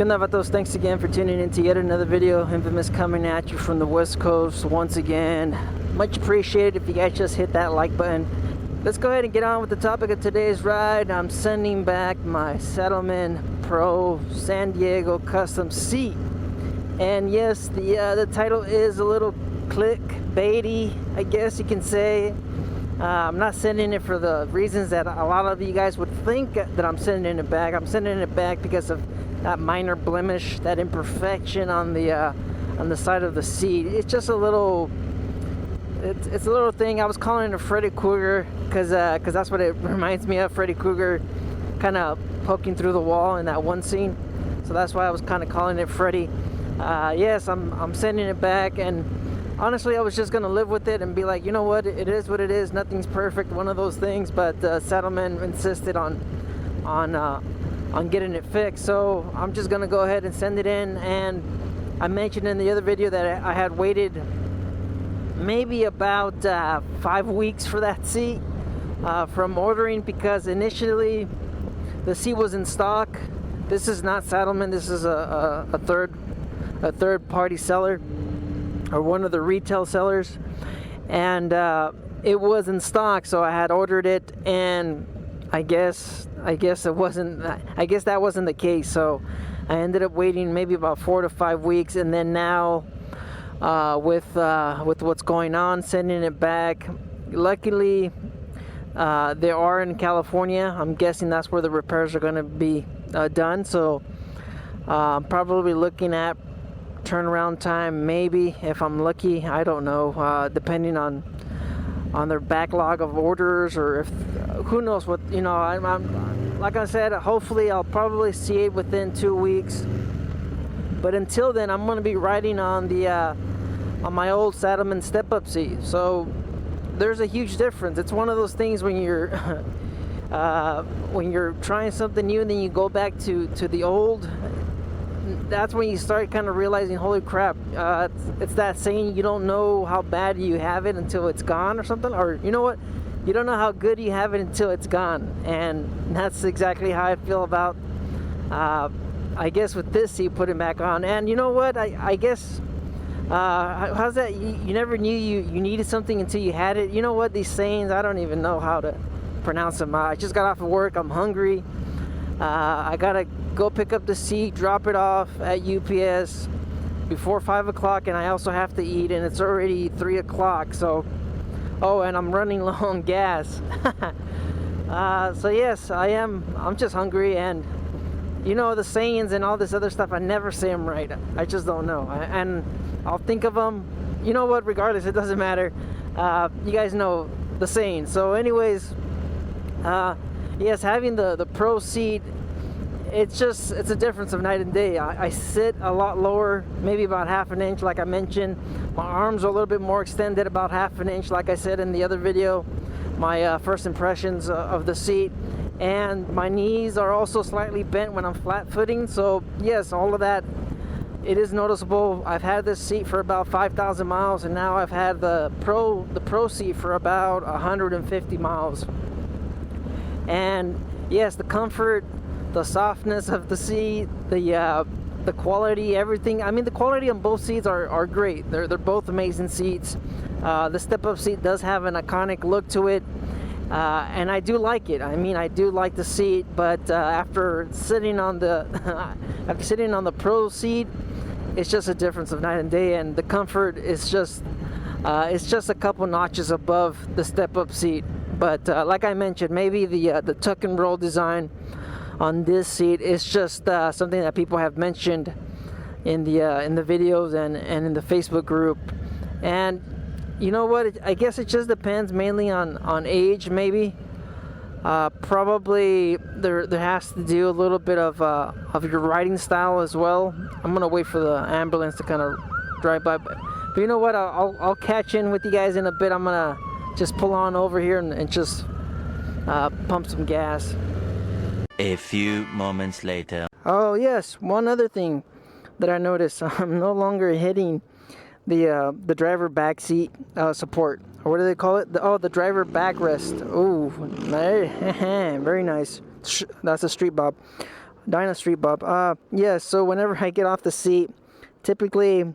¿Qué onda, vatos? Thanks again for tuning in to yet another video. Infamous coming at you from the West Coast once again. Much appreciated if you guys just hit that like button. Let's go ahead and get on with the topic of today's ride. I'm sending back my Saddlemen Pro San Diego custom seat. And yes, the title is a little clickbaity, I guess you can say. I'm not sending it for the reasons that a lot of you guys would think that I'm sending it back. I'm sending it back because of that minor blemish, that imperfection on the side of the seat. It's just a little, it's a little thing. I was calling it a Freddy Krueger because that's what it reminds me of. Freddy Krueger kind of poking through the wall in that one scene. So that's why I was kind of calling it Freddy. Yes, I'm sending it back, and honestly, I was just gonna live with it and be like, you know what, it is what it is. Nothing's perfect, one of those things. But Saddlemen insisted on getting it fixed, so I'm just gonna go ahead and send it in. And I mentioned in the other video that I had waited maybe about 5 weeks for that seat from ordering, because initially the seat was in stock. This is not Saddlemen. This is a third party seller, or one of the retail sellers, and it was in stock, so I had ordered it, and I guess that wasn't the case. So I ended up waiting maybe about 4 to 5 weeks, and then now with what's going on, sending it back. Luckily, they are in California. I'm guessing that's where the repairs are going to be done. So I'm probably looking at turnaround time, maybe, if I'm lucky. I don't know, depending on their backlog of orders, or if who knows what, you know. I'm like I said, hopefully I'll probably see it within 2 weeks, but until then I'm going to be riding on my old Saddlemen step-up seat. So there's a huge difference. It's one of those things when you're trying something new and then you go back to the old. That's when you start kind of realizing, holy crap, it's that saying, you don't know how bad you have it until it's gone, or something. Or you know what, you don't know how good you have it until it's gone. And that's exactly how I feel about I guess with this seat, putting back on. And you know what, I guess how's that, you never knew you needed something until you had it. You know what, these sayings, I don't even know how to pronounce them. I just got off of work, I'm hungry. I gotta go pick up the seat, drop it off at UPS before 5 o'clock, and I also have to eat, and it's already 3 o'clock. So, oh, and I'm running low on gas. So yes, I'm just hungry, and you know, the sayings and all this other stuff, I never say them right. I just don't know, and I'll think of them. You know what, regardless, it doesn't matter. You guys know the saying. So anyways, yes, having the Pro seat, it's a difference of night and day. I sit a lot lower, maybe about half an inch, like I mentioned. My arms are a little bit more extended, about half an inch, like I said in the other video, my first impressions of the seat. And my knees are also slightly bent when I'm flat footing. So yes, all of that, it is noticeable. I've had this seat for about 5,000 miles, and now I've had the Pro seat for about 150 miles. And yes, the comfort, the softness of the seat, the quality, everything. I mean, the quality on both seats are great. They're both amazing seats. The step-up seat does have an iconic look to it, and I do like it. I mean, I do like the seat, but after sitting on the Pro seat, it's just a difference of night and day, and the comfort is just a couple notches above the step-up seat. But like I mentioned, maybe the tuck and roll design on this seat is just something that people have mentioned in the videos and in the Facebook group. And you know what, I guess it just depends mainly on age, maybe. Probably there has to do a little bit of your riding style as well. I'm gonna wait for the ambulance to kind of drive by, but you know what, I'll catch in with you guys in a bit. I'm gonna just pull on over here and just pump some gas. A few moments later. Oh yes, one other thing that I noticed, I'm no longer hitting the driver back seat support, or what do they call it? The driver backrest. Oh, very nice. That's a street bob. Dyna Street Bob. Yeah, so whenever I get off the seat, typically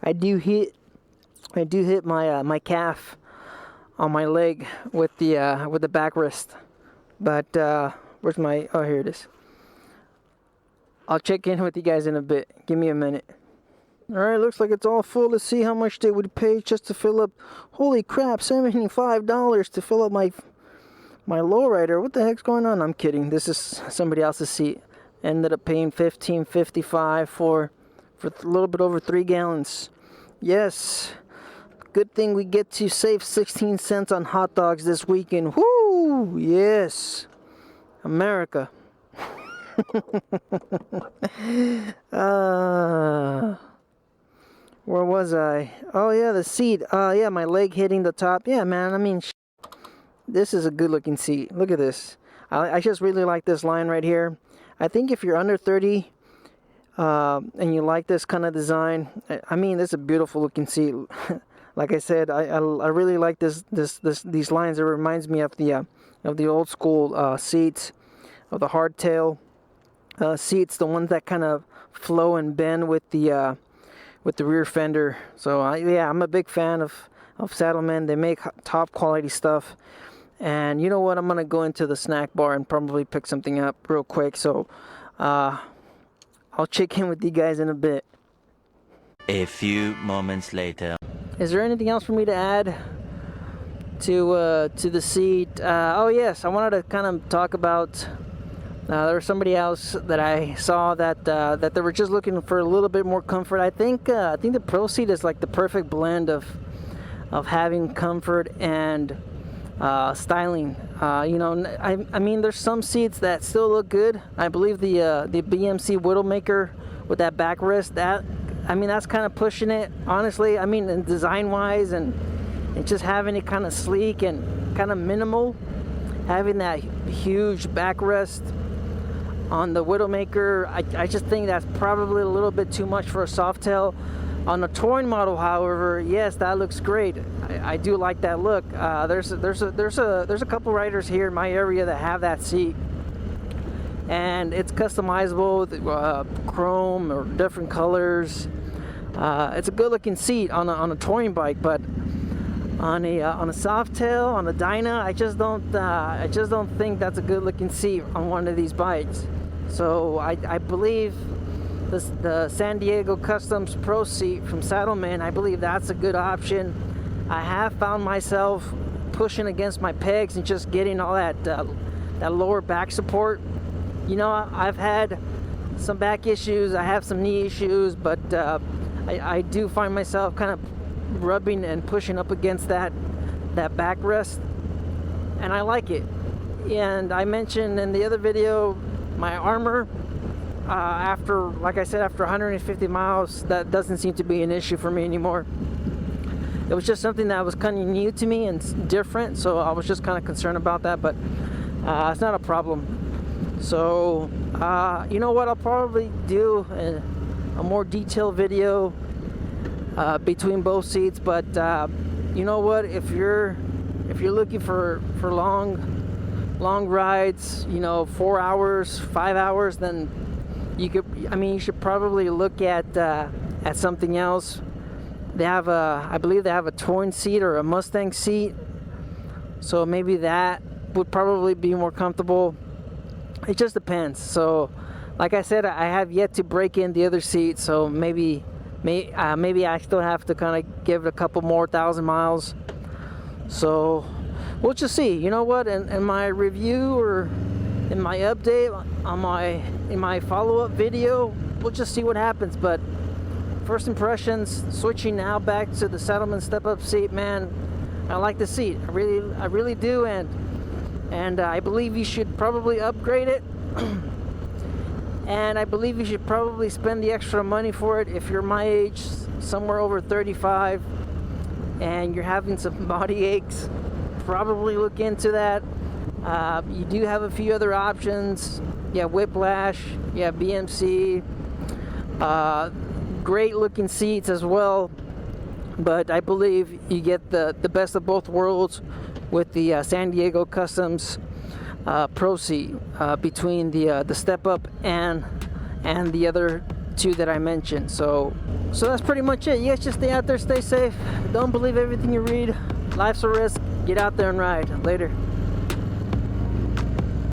I do hit my my calf on my leg with the backrest. But where's my, oh, here it is. I'll check in with you guys in a bit. Give me a minute. Alright, looks like it's all full. Let's see how much they would pay just to fill up. Holy crap, $75 to fill up my lowrider. What the heck's going on? I'm kidding. This is somebody else's seat. Ended up paying $15.55 for a little bit over 3 gallons. Yes. Good thing we get to save 16 cents on hot dogs this weekend. Woo! Yes. America. Where was I? Oh yeah, the seat. Yeah, my leg hitting the top. Yeah, man, I mean, this is a good looking seat. Look at this. I just really like this line right here. I think if you're under 30 and you like this kind of design, I mean, this is a beautiful looking seat. Like I said, I really like these lines. It reminds me of the old school seats, of the hardtail seats, the ones that kind of flow and bend with the rear fender. So yeah, I'm a big fan of Saddlemen. They make top quality stuff. And you know what? I'm gonna go into the snack bar and probably pick something up real quick. So I'll check in with you guys in a bit. A few moments later. Is there anything else for me to add to the seat? Oh yes, I wanted to kind of talk about. There was somebody else that I saw that they were just looking for a little bit more comfort. I think the Pro seat is like the perfect blend of having comfort and styling. You know, I mean, there's some seats that still look good. I believe the BMC Widowmaker with that backrest, that's kind of pushing it, honestly. I mean, and design-wise, and just having it kind of sleek and kind of minimal, having that huge backrest on the Widowmaker, I just think that's probably a little bit too much for a Softail. On the touring model, however, yes, that looks great. I do like that look. There's a couple riders here in my area that have that seat, and it's customizable with chrome or different colors. It's a good-looking seat on a touring bike, but on a Softail, on a Dyna, I just don't think that's a good-looking seat on one of these bikes. So I believe the San Diego Customs Pro seat from Saddlemen, I believe that's a good option. I have found myself pushing against my pegs and just getting all that lower back support. You know, I've had some back issues, I have some knee issues, but I do find myself kind of rubbing and pushing up against that backrest, and I like it. And I mentioned in the other video, my armor, after 150 miles, that doesn't seem to be an issue for me anymore. It was just something that was kind of new to me and different, so I was just kind of concerned about that, but it's not a problem. So you know what, I'll probably do a more detailed video between both seats. But you know what, if you're looking for long rides, you know, 4 hours, 5 hours, then you should probably look at something else. They have I believe they have a touring seat or a Mustang seat, so maybe that would probably be more comfortable. It just depends. So like I said, I have yet to break in the other seat, so maybe I still have to kind of give it a couple more 1,000 miles. So we'll just see. You know what, in my review or in my update in my follow-up video, we'll just see what happens. But first impressions, switching now back to the Saddlemen step-up seat, man, I like the seat. I really do, and I believe you should probably upgrade it. And I believe you should probably spend the extra money for it if you're my age, somewhere over 35, and you're having some body aches. Probably look into that. You do have a few other options. Yeah, Whiplash, yeah, BMC, great looking seats as well. But I believe you get the best of both worlds with the San Diego Customs Pro seat between the step up and the other two that I mentioned. So that's pretty much it. You guys just stay out there, stay safe. Don't believe everything you read. Life's a risk. Get out there and ride. Later.